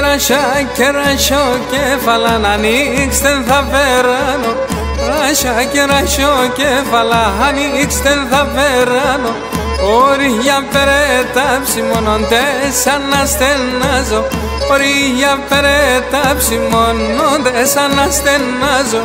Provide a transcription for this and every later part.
Ρασιά και ρασιοκέφαλα να ανοίξτεν θα βεράνω. Ρασιά και ρασιοκέφαλα ανοίξτεν θα βεράνω. Ωριά περέτα ψημώνοντες αναστενάζω. Ωριά περέτα ψημώνοντες αναστενάζω.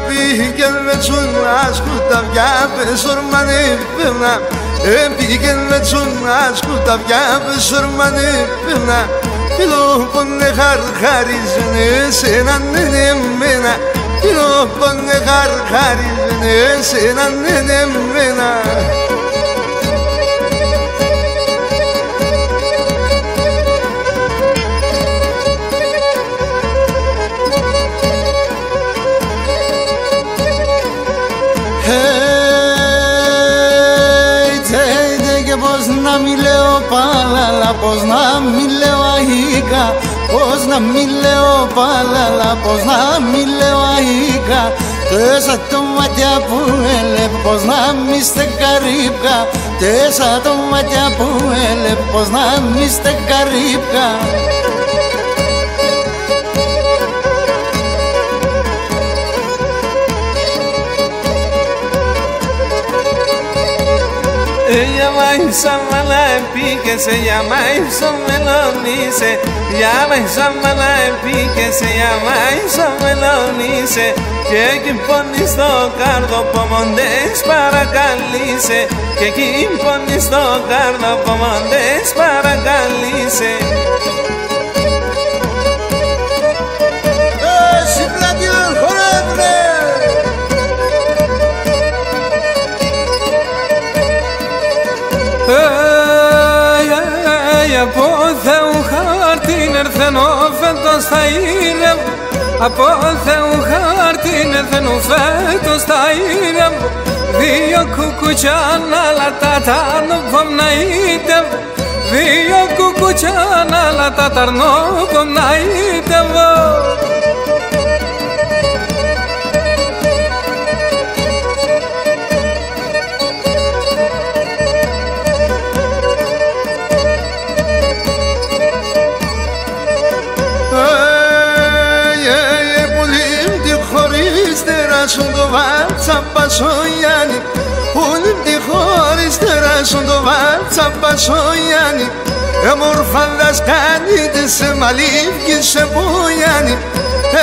Πήγαινε τσουνάς κουταβιά πεσορμανή πεύνα. Πήγαινε τσουνάς κουταβιά πεσορμανή πεύνα. Φιλόπονε χαρχάριζενε σε έναν εμένα. Φιλόπονε χαρχάριζενε σε έναν εμένα. Να μη λέω παλάλα, πως να μη λέω αίκα. Πως να μη λέω παλάλα, πως να μη λέω αίκα. Τέσα το μάτια που έλεπ, πως να μη στε καρύπκα. Τέσα το μάτια που έλεπ, πως να μη στε καρύπκα. Ella va mala pique se llama eso melonice. Ya va mala pique se llama eso melonice. Και εκεί πονείς το κάρδο πομοντές παρακαλείσαι. Και εκεί πονείς το κάρδο πομοντές παρακαλείσαι. Από Θεού χάρτην ερθενό φέτος θα ήρεμ. Από Θεού χάρτην ερθενό φέτος θα ήρεμ. Δύο κουκουτσάν αλλά τα ταρνόπομ να ήτεμ. Δύο κουκουτσάν αλλά τα ταρνόπομ να ήτεμ. Στον το βάτσα πασογιάννη, όλη τη χώρη στεράσουν το βάτσα πασογιάννη. Έμορφα δασκανίτες σε μαλίβκες σε πογιάννη.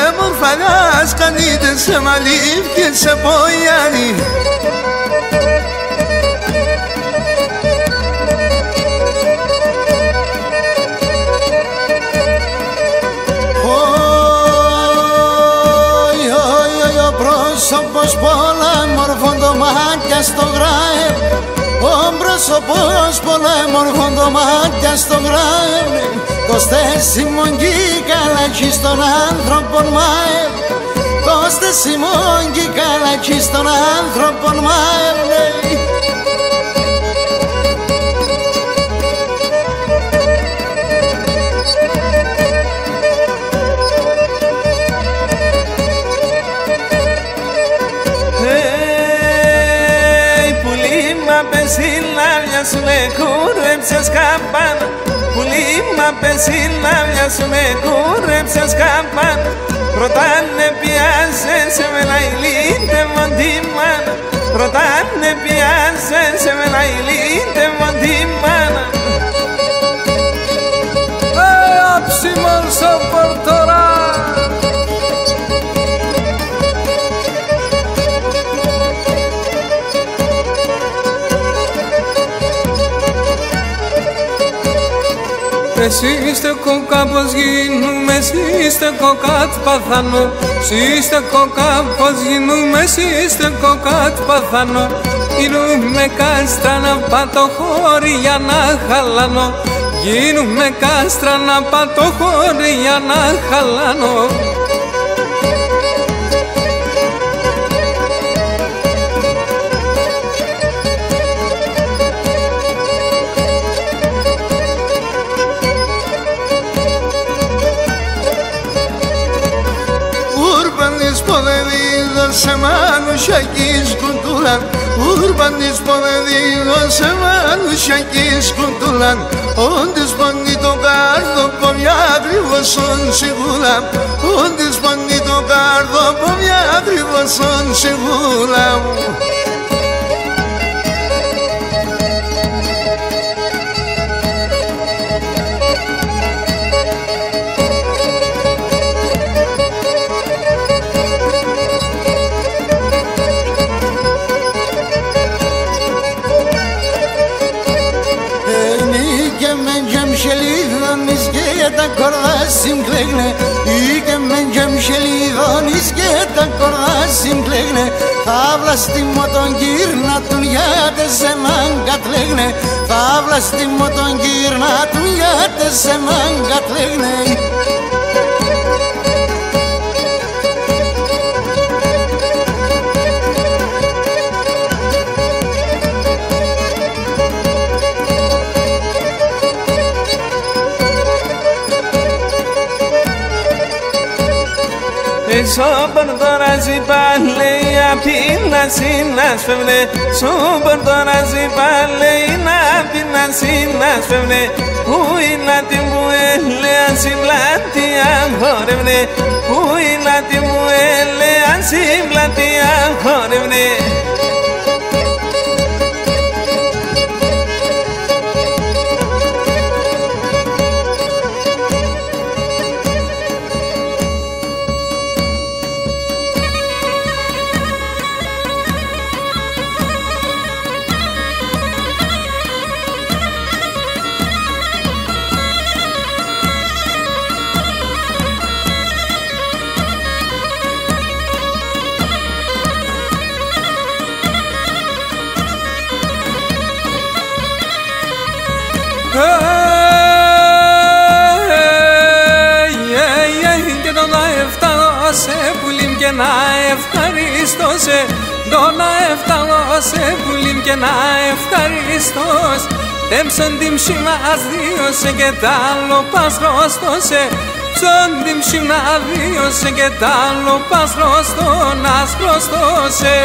Έμορφα δασκανίτες σε μαλίβκες σε πογιάννη. Πρόσωπος πολέμορφων το μάτια στο γράεμ. Ο πρόσωπος πολέμορφων το μάτια στο γράεμ. Το στέσιμον κι καλακί στον άνθρωπον μάεμ. Το στέσιμον κι καλακί στον άνθρωπον μάεμ. Πεσίλαβια σου με κούρεψες καμπάνα. Πουλί μα πεσίλαβια σου με κούρεψες καμπάνα. Ρωτάνε πιάσεσαι με να ηλίτευον τη μάνα. Ρωτάνε πιάσεσαι με να ηλίτευον τη μάνα. Άψιμον στο πορτορά. Εσύ είστε κοκά πως γίνουμε, εσύ είστε κοκά του παθανό. Εσύ είστε κοκά πως γίνουμε, εσύ είστε κοκά του παθανό. Γίνουμε κάστρα να πατώ χώρι για να χαλανώ. Γίνουμε κάστρα να πατώ χώρι για να χαλανώ. σε μανουσιακή σκουντούλα, ούρμπαν της πονεδίγω σε μανουσιακή σκουντούλα, όντες πονεί το κάρδο που μια ακριβωσόν σιγούλα, όντες πονεί το κάρδο που μια ακριβωσόν σιγούλα μου. τα κορδά συγκλέγνε, και με γεμσελίδωνεις και τα κορδά συγκλέγνε. Θαύλα στη μοτον γύρνα του γιάτε σε μαν κατλέγνε, θαύλα στη μοτον γύρνα του γιάτε σε μαν κατλέγνε. Σούπερ τώρα ζυπάλει απίνα σύνας φευνε, σούπερ τώρα ζυπάλει απίνα σύνας φευνε, που είναι τη μου έλεαν συμπλάτια χορευνε, που είναι τη μου έλεαν συμπλάτια χορευνε. Και το να έφτανω σε πουλίμ και να ευχαριστώσε, το να έφτανω σε πουλίμ και να ευχαριστώς. Τέμψον την ψημάς δίωσε και τ' άλλο πας ρωστώσε, ψον την ψημάς δίωσε και τ' άλλο πας ρωστώ να σκροστώσε.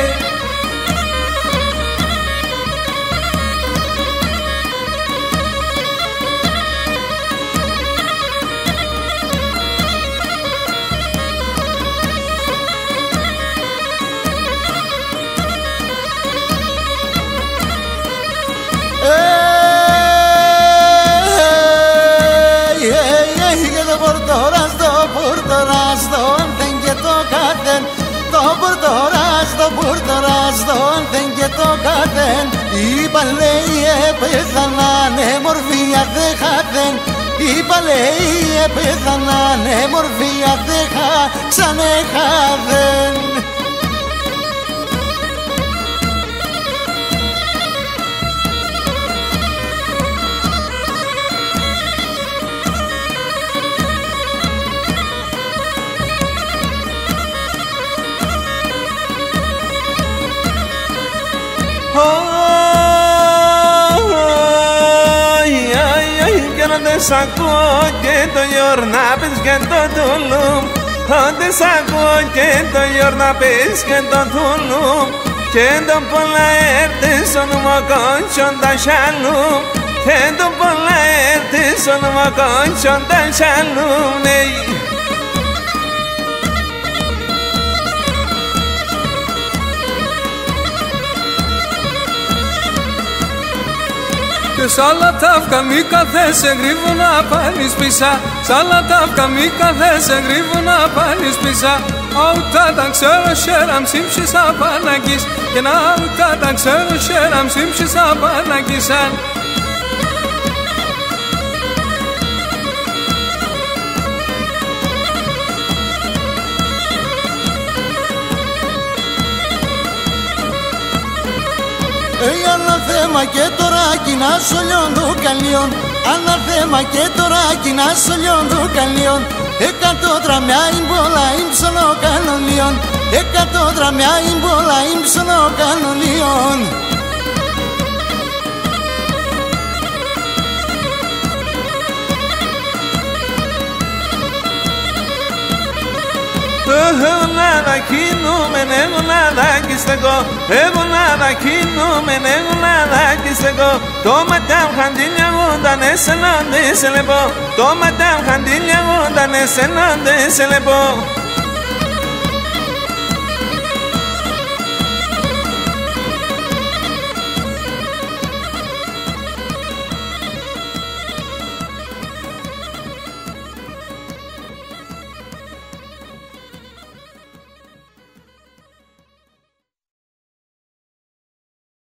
Το πουρτοράστο δεν και το κάτεν, είπα λέει πέθανανε μορφία δεν χάθεν, είπα λέει πέθανανε μορφία δεν ξανεχάθεν. Σ' ακούω και το γιορνάπες και το τουλούμ, ότι σ' ακούω και το γιορνάπες και το τουλούμ, και το πολλά έρθεις ο νομοκόντσον τα σαλούμ, και το πολλά έρθεις ο νομοκόντσον τα σαλούμ, ναι. Και σ' άλλα τα αυκαμίκα δεν σε γρύβουν να πάνεις πίσα, σ' άλλα τα αυκαμίκα δεν σε γρύβουν να πάνεις πίσα. Αούτα τα ξέρω σέραν ψήμψεις απάναγκης, και να αούτα τα ξέρω σέραν ψήμψεις απάναγκησαν. Αναθέμα και τώρα κοινά σωλιών του καλίων, αναθέμα και τώρα κοινά σωλιών του καλίων. 100 τραμιά ιμπολα ύψωνο κανολίων, 100 τραμιά ιμπολα ύψωνο κανολίων. κινούμεν, εγώ λαδάκι στεγώ. Εγώ λαδάκι κινούμεν, εγώ λαδάκι στεγώ. Το ματάμ χαντήλια γούνταν, εσέναν δεν σε λεπώ. Το ματάμ χαντήλια γούνταν, εσέναν δεν σε λεπώ.